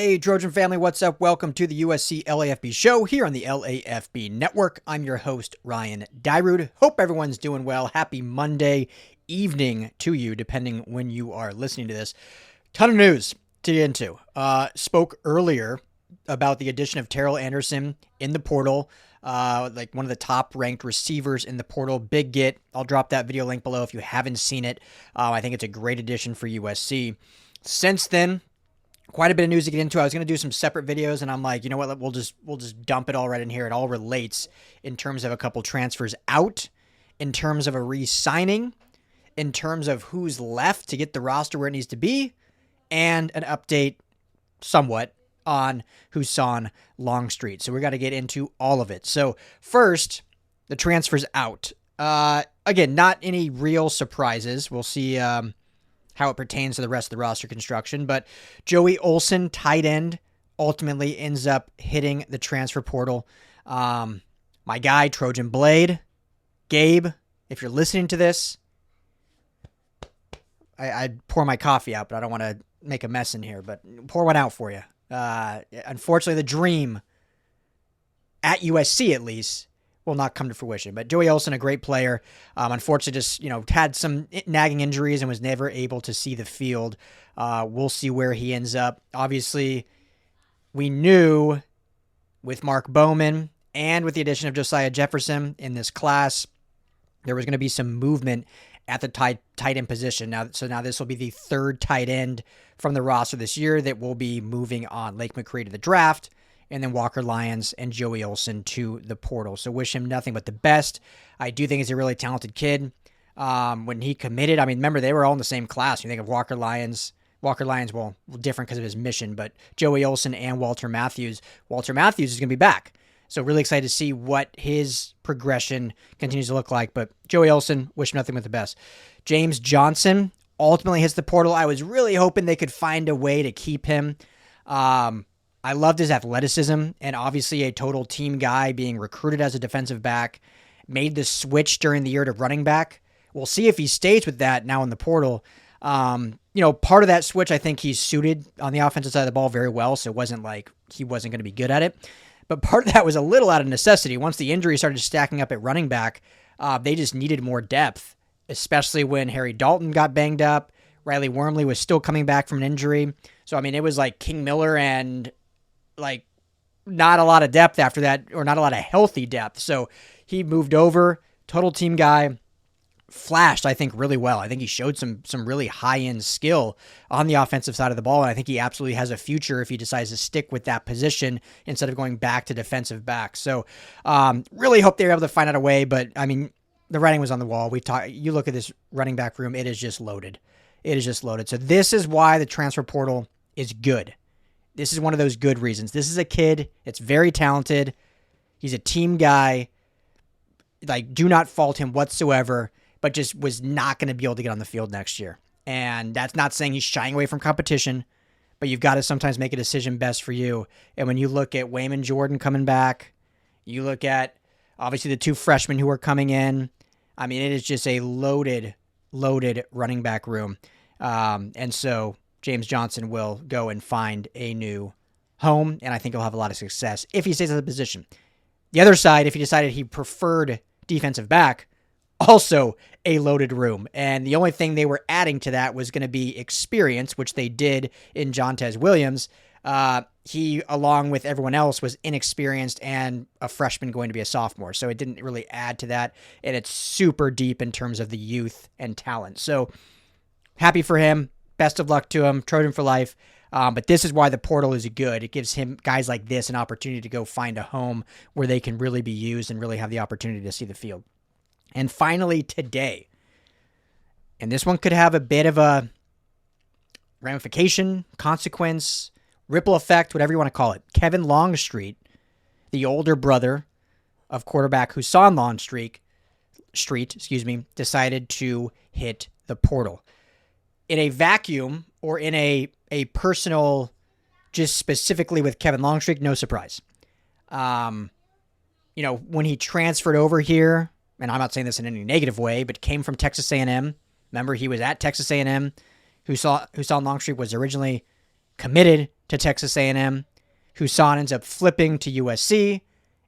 Hey, Trojan family, what's up? Welcome to the USC LAFB show here on the LAFB network. I'm your host, Ryan Dyrud. Hope everyone's doing well. Happy Monday evening to you, depending when you are listening to this. Ton of news to get into. Spoke earlier about the addition of Terrell Anderson in the portal, like one of the top-ranked receivers in the portal. Big get. I'll drop that video link below if you haven't seen it. I think it's a great addition for USC. Since then, quite a bit of news to get into. I was going to do some separate videos, and I'm like, you know what? We'll just dump it all right in here. It all relates in terms of a couple transfers out, in terms of a re-signing, in terms of who's left to get the roster where it needs to be, and an update, somewhat, on Husan Longstreet. So we got to get into all of it. So first, the transfers out. Again, not any real surprises. We'll see how it pertains to the rest of the roster construction. But Joey Olsen, tight end, ultimately ends up hitting the transfer portal. My guy, Trojan Blade, Gabe, if you're listening to this, I'd pour my coffee out, but I don't want to make a mess in here. But pour one out for you. Unfortunately, the dream, at USC at least, will not come to fruition. But Joey Olsen, a great player, unfortunately just, had some nagging injuries and was never able to see the field. We'll see where he ends up. Obviously, we knew with Mark Bowman and with the addition of Josiah Jefferson in this class, there was going to be some movement at the tight end position. Now this will be the third tight end from the roster this year that will be moving on. Lake McCree to the draft, and then Walker Lyons and Joey Olsen to the portal. So wish him nothing but the best. I do think he's a really talented kid. When he committed, remember, they were all in the same class. You think of Walker Lyons, well, different because of his mission, but Joey Olsen and Walter Matthews. Walter Matthews is going to be back. So really excited to see what his progression continues to look like. But Joey Olsen, wish him nothing but the best. James Johnson ultimately hits the portal. I was really hoping they could find a way to keep him. I loved his athleticism and obviously a total team guy, being recruited as a defensive back, made the switch during the year to running back. We'll see if he stays with that now in the portal. Part of that switch, I think he's suited on the offensive side of the ball very well, so it wasn't like he wasn't going to be good at it. But part of that was a little out of necessity. Once the injuries started stacking up at running back, they just needed more depth, especially when Harry Dalton got banged up. Riley Wormley was still coming back from an injury. So, it was like King Miller and not a lot of depth after that, or not a lot of healthy depth. So he moved over, total team guy, flashed, I think, really well. I think he showed some really high-end skill on the offensive side of the ball, and I think he absolutely has a future if he decides to stick with that position instead of going back to defensive back. So really hope they're able to find out a way, but, the writing was on the wall. You look at this running back room, it is just loaded. It is just loaded. So this is why the transfer portal is good. This is one of those good reasons. This is a kid that's very talented. He's a team guy. Do not fault him whatsoever, but just was not going to be able to get on the field next year. And that's not saying he's shying away from competition, but you've got to sometimes make a decision best for you. And when you look at Wayman Jordan coming back, you look at, obviously, the two freshmen who are coming in. It is just a loaded running back room. And so James Johnson will go and find a new home, and I think he'll have a lot of success if he stays at the position. The other side, if he decided he preferred defensive back, also a loaded room. And the only thing they were adding to that was going to be experience, which they did in Jontez Williams. He, along with everyone else, was inexperienced and a freshman going to be a sophomore. So it didn't really add to that. And it's super deep in terms of the youth and talent. So happy for him. Best of luck to him. Trojan for life. But this is why the portal is good. It gives him, guys like this, an opportunity to go find a home where they can really be used and really have the opportunity to see the field. And finally today, and this one could have a bit of a ramification, consequence, ripple effect, whatever you want to call it. Kevin Longstreet, the older brother of quarterback Husan Longstreet, decided to hit the portal. In a vacuum, or in a personal, just specifically with Kevin Longstreet, no surprise. When he transferred over here, and I'm not saying this in any negative way, but came from Texas A&M. Remember, he was at Texas A&M. Husan Longstreet was originally committed to Texas A&M. Husan ends up flipping to USC,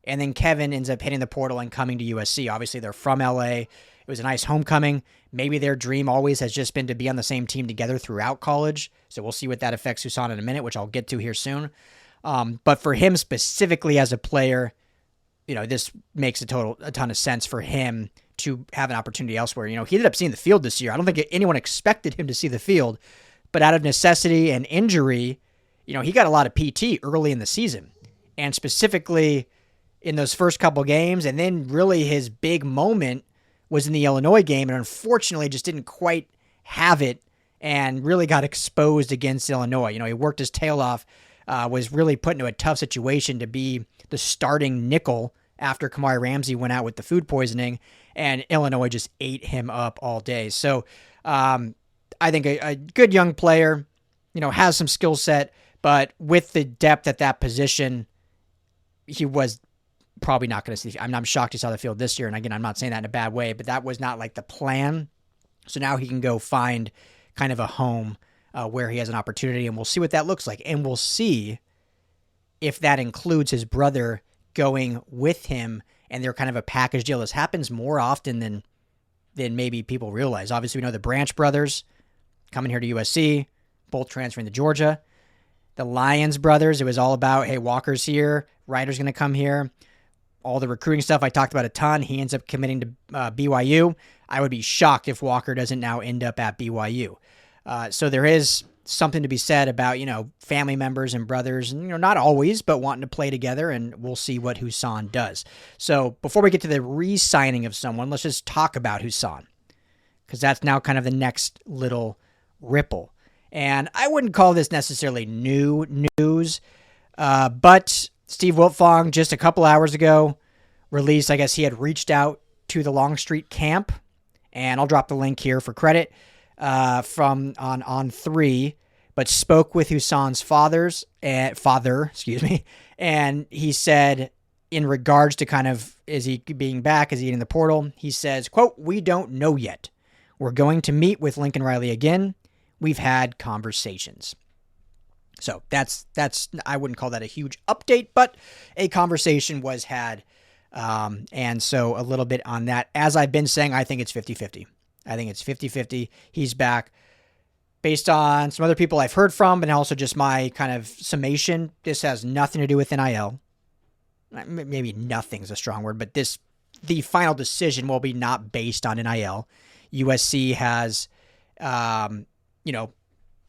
and then Kevin ends up hitting the portal and coming to USC. Obviously, they're from LA. It was a nice homecoming. Maybe their dream always has just been to be on the same team together throughout college. So we'll see what that affects Husan in a minute, which I'll get to here soon. But for him specifically as a player, this makes a ton of sense for him to have an opportunity elsewhere. He ended up seeing the field this year. I don't think anyone expected him to see the field, but out of necessity and injury, he got a lot of PT early in the season, and specifically in those first couple games. And then really his big moment was in the Illinois game, and unfortunately just didn't quite have it and really got exposed against Illinois. He worked his tail off, was really put into a tough situation to be the starting nickel after Kamari Ramsey went out with the food poisoning, and Illinois just ate him up all day. So I think a good young player, has some skill set, but with the depth at that position, he was probably not going to see. I'm shocked he saw the field this year. And again, I'm not saying that in a bad way, but that was not like the plan. So now he can go find kind of a home where he has an opportunity, and we'll see what that looks like. And we'll see if that includes his brother going with him, and they're kind of a package deal. This happens more often than maybe people realize. Obviously, we know the Branch brothers coming here to USC, both transferring to Georgia. The Lyons brothers, it was all about, hey, Walker's here, Ryder's going to come here. All the recruiting stuff I talked about a ton. He ends up committing to BYU. I would be shocked if Walker doesn't now end up at BYU. So there is something to be said about, family members and brothers, and, not always, but wanting to play together, and we'll see what Husan does. So before we get to the re-signing of someone, let's just talk about Husan, because that's now kind of the next little ripple. And I wouldn't call this necessarily new news, but Steve Wiltfong just a couple hours ago released, I guess he had reached out to the Longstreet camp, and I'll drop the link here for credit, from on 3, but spoke with Husan's father, and he said, in regards to kind of, is he being back, is he in the portal, he says, quote, "We don't know yet. We're going to meet with Lincoln Riley again. We've had conversations." So that's I wouldn't call that a huge update, but a conversation was had. And so a little bit on that. As I've been saying, I think it's 50-50. I think it's 50-50. He's back. Based on some other people I've heard from, and also just my kind of summation, this has nothing to do with NIL. Maybe nothing's a strong word, but the final decision will be not based on NIL. USC has,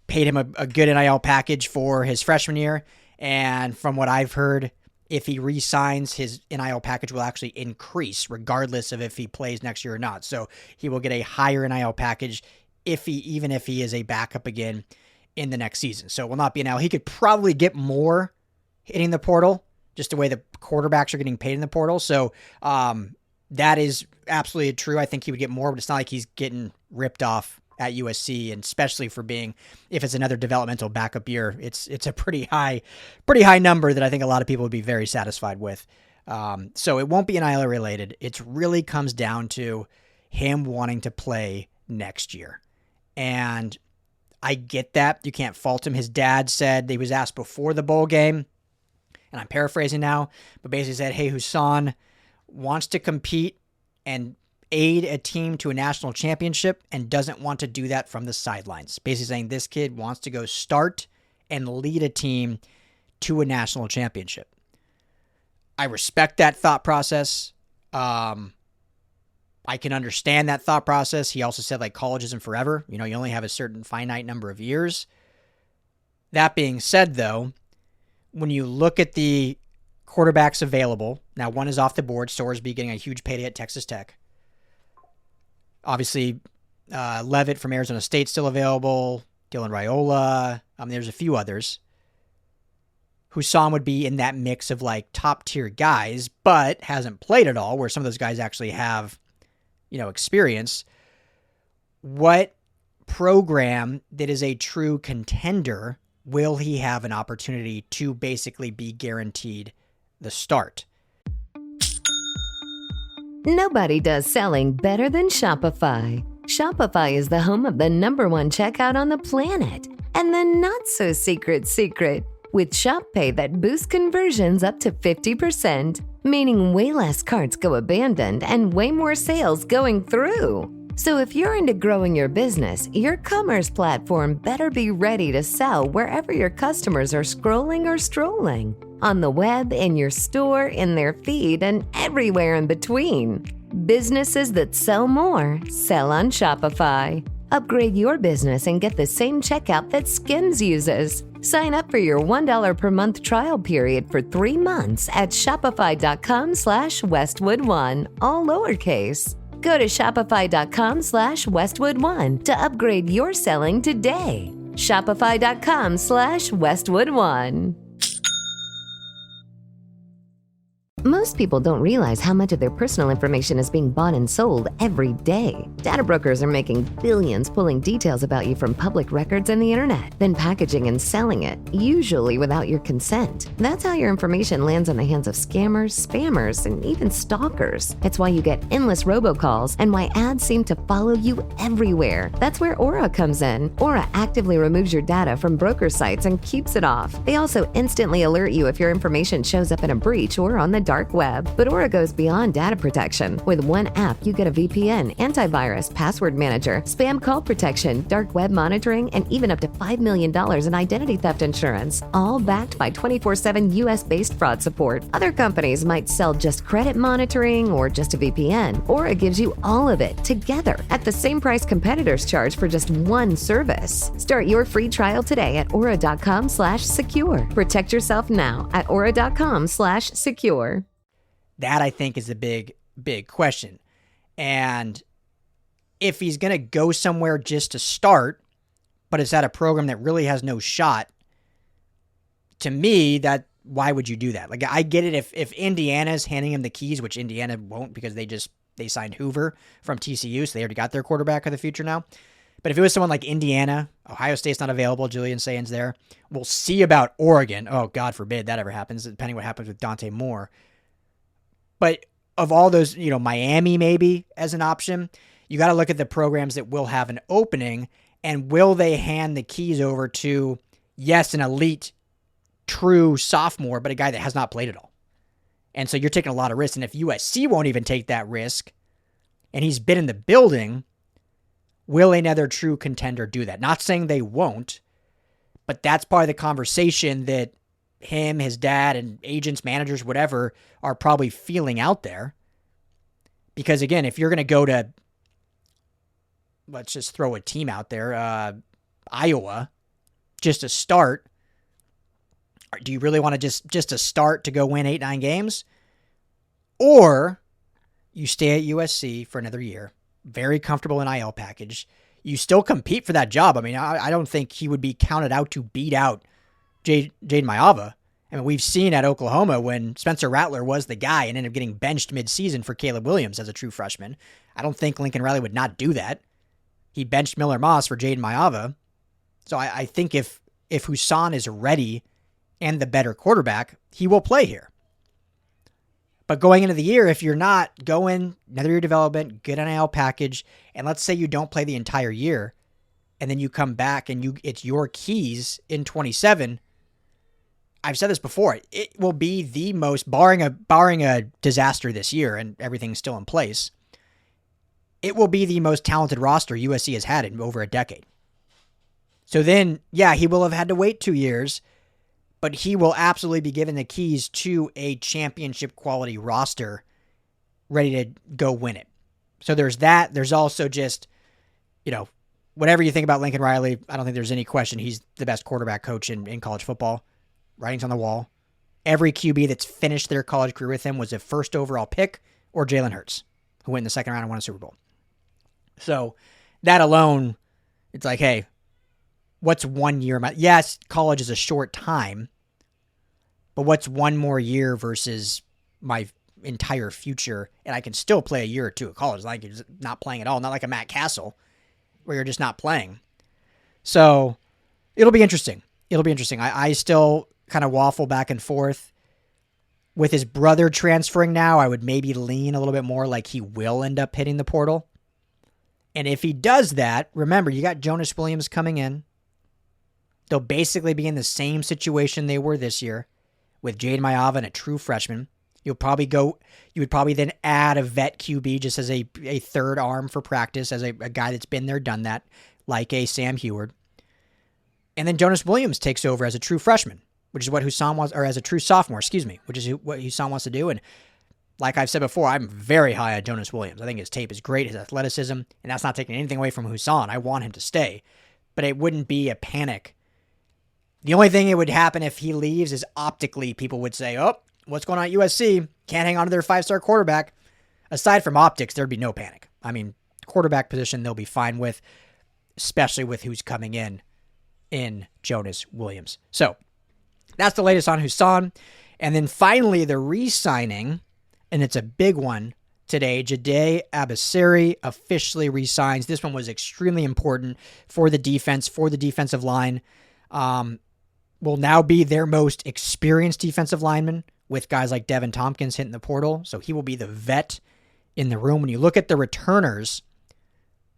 paid him a good NIL package for his freshman year. And from what I've heard, if he re-signs, his NIL package will actually increase regardless of if he plays next year or not. So he will get a higher NIL package even if he is a backup again in the next season. So it will not be NIL. He could probably get more hitting the portal, just the way the quarterbacks are getting paid in the portal. So that is absolutely true. I think he would get more, but it's not like he's getting ripped off at USC, and especially for being, if it's another developmental backup year, it's a pretty high number that I think a lot of people would be very satisfied with. So it won't be NIL related. It really comes down to him wanting to play next year. And I get that. You can't fault him. His dad said, he was asked before the bowl game, and I'm paraphrasing now, but basically said, hey, Husan wants to compete and aid a team to a national championship and doesn't want to do that from the sidelines. Basically saying this kid wants to go start and lead a team to a national championship. I respect that thought process. I can understand that thought process. He also said, like, college isn't forever. You only have a certain finite number of years. That being said, though, when you look at the quarterbacks available, now one is off the board, Sorsby getting a huge payday at Texas Tech. Obviously, Levitt from Arizona State still available. Dylan Raiola. There's a few others. Husan would be in that mix of like top tier guys, but hasn't played at all, where some of those guys actually have, experience. What program that is a true contender will he have an opportunity to basically be guaranteed the start? Nobody does selling better than Shopify. Shopify is the home of the #1 checkout on the planet. And the not-so-secret, with Shop Pay that boosts conversions up to 50%, meaning way less carts go abandoned and way more sales going through. So if you're into growing your business, your commerce platform better be ready to sell wherever your customers are scrolling or strolling. On the web, in your store, in their feed, and everywhere in between. Businesses that sell more sell on Shopify. Upgrade your business and get the same checkout that Skims uses. Sign up for your $1 per month trial period for 3 months at shopify.com/Westwood1, all lowercase. Go to shopify.com/Westwood1 to upgrade your selling today. Shopify.com/Westwood1. Most people don't realize how much of their personal information is being bought and sold every day. Data brokers are making billions pulling details about you from public records and the internet, then packaging and selling it, usually without your consent. That's how your information lands in the hands of scammers, spammers, and even stalkers. It's why you get endless robocalls and why ads seem to follow you everywhere. That's where Aura comes in. Aura actively removes your data from broker sites and keeps it off. They also instantly alert you if your information shows up in a breach or on the dark web. But Aura goes beyond data protection. With one app, you get a VPN, antivirus, password manager, spam call protection, dark web monitoring, and even up to $5 million in identity theft insurance, all backed by 24/7 US-based fraud support. Other companies might sell just credit monitoring or just a VPN. Aura gives you all of it together at the same price competitors charge for just one service. Start your free trial today at aura.com/secure. Protect yourself now at aura.com/secure. That, I think, is a big, big question. And if he's going to go somewhere just to start, but it's at a program that really has no shot, to me, that why would you do that? Like, I get it if Indiana's handing him the keys, which Indiana won't because they signed Hoover from TCU, so they already got their quarterback of the future now. But if it was someone like Indiana, Ohio State's not available, Julian Sayan's there. We'll see about Oregon. Oh, God forbid that ever happens, depending what happens with Dante Moore. But of all those, Miami maybe as an option, you got to look at the programs that will have an opening, and will they hand the keys over to, yes, an elite, true sophomore, but a guy that has not played at all. And so you're taking a lot of risks. And if USC won't even take that risk, and he's been in the building, will another true contender do that? Not saying they won't, but that's part of the conversation that him, his dad, and agents, managers, whatever, are probably feeling out there. Because again, if you're going to go to, let's just throw a team out there, Iowa, just to start, do you really want to just to start to go win 8-9 games? Or you stay at USC for another year, very comfortable NIL package. You still compete for that job. I mean, I don't think he would be counted out to beat out Jade Mayava. I mean, we've seen at Oklahoma when Spencer Rattler was the guy and ended up getting benched midseason for Caleb Williams as a true freshman. I don't think Lincoln Riley would not do that. He benched Miller Moss for Jade Mayava. So I think if Husan is ready and the better quarterback, he will play here. But going into the year, if you're not going another year development, good NIL package, and let's say you don't play the entire year, and then you come back and it's your keys in 27, I've said this before, it will be the most, barring a disaster this year and everything's still in place, it will be the most talented roster USC has had in over a decade. So then, yeah, he will have had to wait 2 years, but he will absolutely be given the keys to a championship quality roster ready to go win it. So there's that. There's also just, whatever you think about Lincoln Riley, I don't think there's any question he's the best quarterback coach in college football. Writing's on the wall. Every QB that's finished their college career with him was a first overall pick or Jalen Hurts, who went in the second round and won a Super Bowl. So that alone, it's like, hey, what's 1 year? Yes, college is a short time, but what's one more year versus my entire future? And I can still play a year or two at college. Like you're not playing at all. Not like a Matt Castle where you're just not playing. So it'll be interesting. I still kind of waffle back and forth. With his brother transferring now, I would maybe lean a little bit more like he will end up hitting the portal. And if he does that, remember, you got Jonas Williams coming in. They'll basically be in the same situation they were this year with Jade Mayava and a true freshman. You would probably then add a vet QB just as a third arm for practice, as a guy that's been there, done that, like a Sam Heward. And then Jonas Williams takes over as a true freshman, which is what Husan wants, or as a true sophomore, which is what Husan wants to do. And like I've said before, I'm very high on Jonas Williams. I think his tape is great, his athleticism, and that's not taking anything away from Husan. I want him to stay, but it wouldn't be a panic. The only thing that would happen if he leaves is optically people would say, oh, what's going on at USC? Can't hang on to their 5-star quarterback. Aside from optics, there'd be no panic. I mean, quarterback position they'll be fine with, especially with who's coming in Jonas Williams. So that's the latest on Husan. And then finally, the re-signing, and it's a big one today. Jide Abasiri officially re-signs. This one was extremely important for the defense, for the defensive line. Will now be their most experienced defensive lineman, with guys like Devin Tompkins hitting the portal. So he will be the vet in the room. When you look at the returners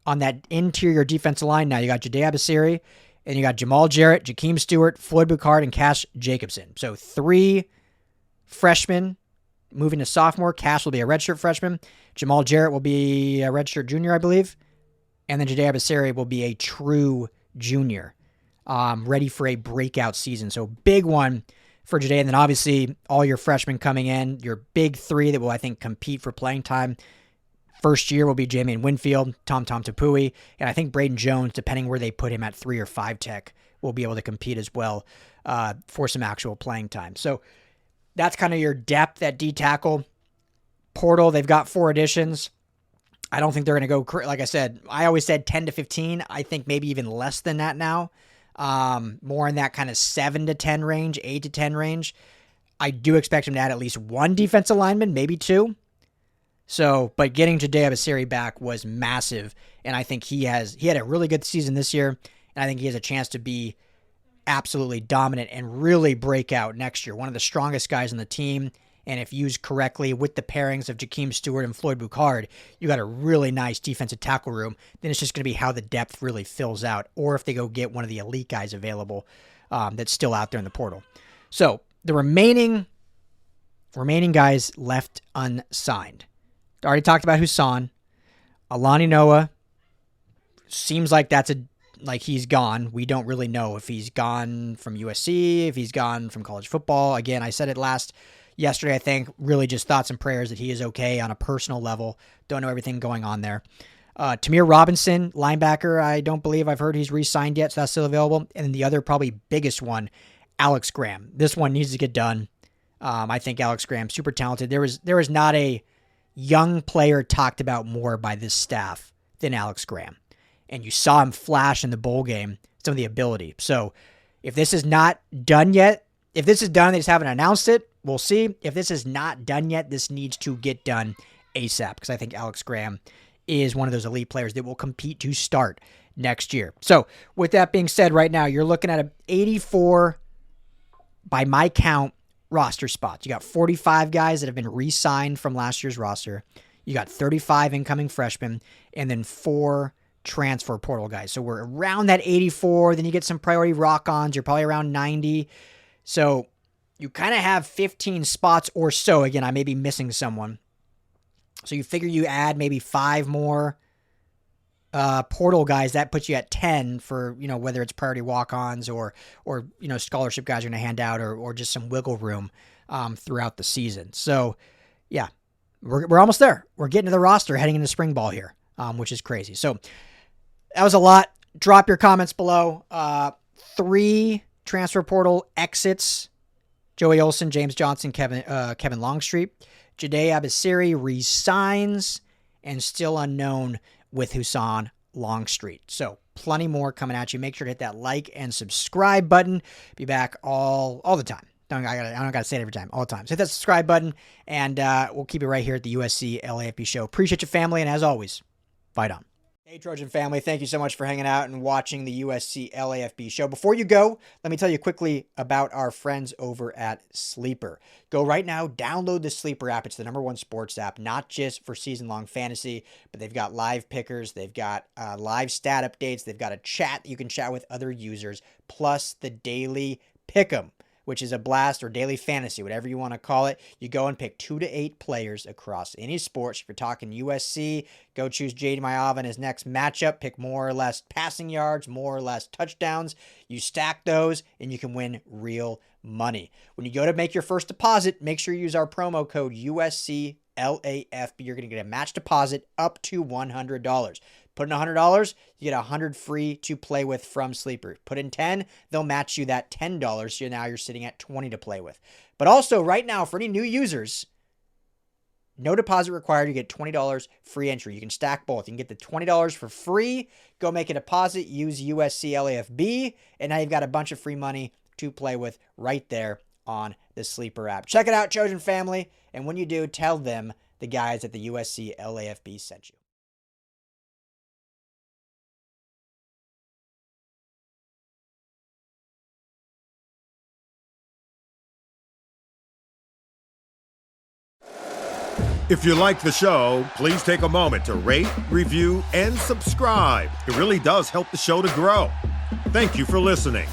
on that interior defensive line now, you got Jide Abasiri, and you got Jamal Jarrett, Jakeem Stewart, Floyd Boucard, and Cash Jacobson. So 3 freshmen moving to sophomore. Cash will be a redshirt freshman. Jamal Jarrett will be a redshirt junior, I believe. And then Jide Abasiri will be a true junior, ready for a breakout season. So big one for Jide. And then obviously all your freshmen coming in, your big 3 that will, I think, compete for playing time. First year will be Jamian Winfield, Tom Tapui, and I think Braden Jones, depending where they put him at 3 or 5 tech, will be able to compete as well for some actual playing time. So that's kind of your depth at D-tackle. Portal, they've got 4 additions. I don't think they're going to go, like I said, I always said 10 to 15. I think maybe even less than that now. More in that kind of 7 to 10 range, 8 to 10 range. I do expect him to add at least 1 defensive lineman, maybe 2. So, but getting Jide Abasiri back was massive, and I think he had a really good season this year, and I think he has a chance to be absolutely dominant and really break out next year. One of the strongest guys on the team, and if used correctly with the pairings of Jakeem Stewart and Floyd Boucard, you got a really nice defensive tackle room. Then it's just going to be how the depth really fills out, or if they go get one of the elite guys available that's still out there in the portal. So the remaining guys left unsigned. Already talked about Husan. Alani Noah, seems like he's gone. We don't really know if he's gone from USC, if he's gone from college football. Again, I said it yesterday, I think. Really just thoughts and prayers that he is okay on a personal level. Don't know everything going on there. Tamir Robinson, linebacker, I don't believe I've heard he's re-signed yet, so that's still available. And then the other probably biggest one, Alex Graham. This one needs to get done. I think Alex Graham, super talented. There was not a young player talked about more by this staff than Alex Graham. And you saw him flash in the bowl game, some of the ability. So if this is not done yet, if this is done, they just haven't announced it, we'll see. If this is not done yet, this needs to get done ASAP, because I think Alex Graham is one of those elite players that will compete to start next year. So with that being said, right now, you're looking at 84, by my count, roster spots. You got 45 guys that have been re-signed from last year's roster. You got 35 incoming freshmen, and then 4 transfer portal guys. So we're around that 84. Then you get some priority rock-ons. You're probably around 90. So you kind of have 15 spots or so. Again, I may be missing someone. So you figure you add maybe 5 more portal guys. That puts you at 10 for, whether it's priority walk-ons or scholarship guys are going to hand out or just some wiggle room throughout the season. So, yeah, we're almost there. We're getting to the roster heading into spring ball here, which is crazy. So that was a lot. Drop your comments below. 3 transfer portal exits: Joey Olsen, James Johnson, Kevin Longstreet. Jide Abasiri resigns, and still unknown with Husan Longstreet. So plenty more coming at you. Make sure to hit that like and subscribe button. Be back all the time. I don't gotta say it every time, all the time. So hit that subscribe button, and we'll keep it right here at the USC LAFB show. Appreciate your family, and as always, fight on. Hey, Trojan family, thank you so much for hanging out and watching the USC LAFB show. Before you go, let me tell you quickly about our friends over at Sleeper. Go right now, download the Sleeper app. It's the #1 sports app, not just for season-long fantasy, but they've got live pickers, they've got live stat updates, they've got a chat you can chat with other users, plus the daily pick'em, which is a blast, or daily fantasy, whatever you want to call it. You go and pick 2 to 8 players across any sports. If you're talking USC, go choose Jide Abasiri in his next matchup. Pick more or less passing yards, more or less touchdowns. You stack those, and you can win real money. When you go to make your first deposit, make sure you use our promo code USC LAFB. You're going to get a match deposit up to $100. Put in $100, you get $100 free to play with from Sleeper. Put in $10, they'll match you that $10, so now you're sitting at $20 to play with. But also, right now, for any new users, no deposit required. You get $20 free entry. You can stack both. You can get the $20 for free, go make a deposit, use USC LAFB, and now you've got a bunch of free money to play with right there on the Sleeper app. Check it out, Trojan family, and when you do, tell them the guys at the USC LAFB sent you. If you like the show, please take a moment to rate, review, and subscribe. It really does help the show to grow. Thank you for listening.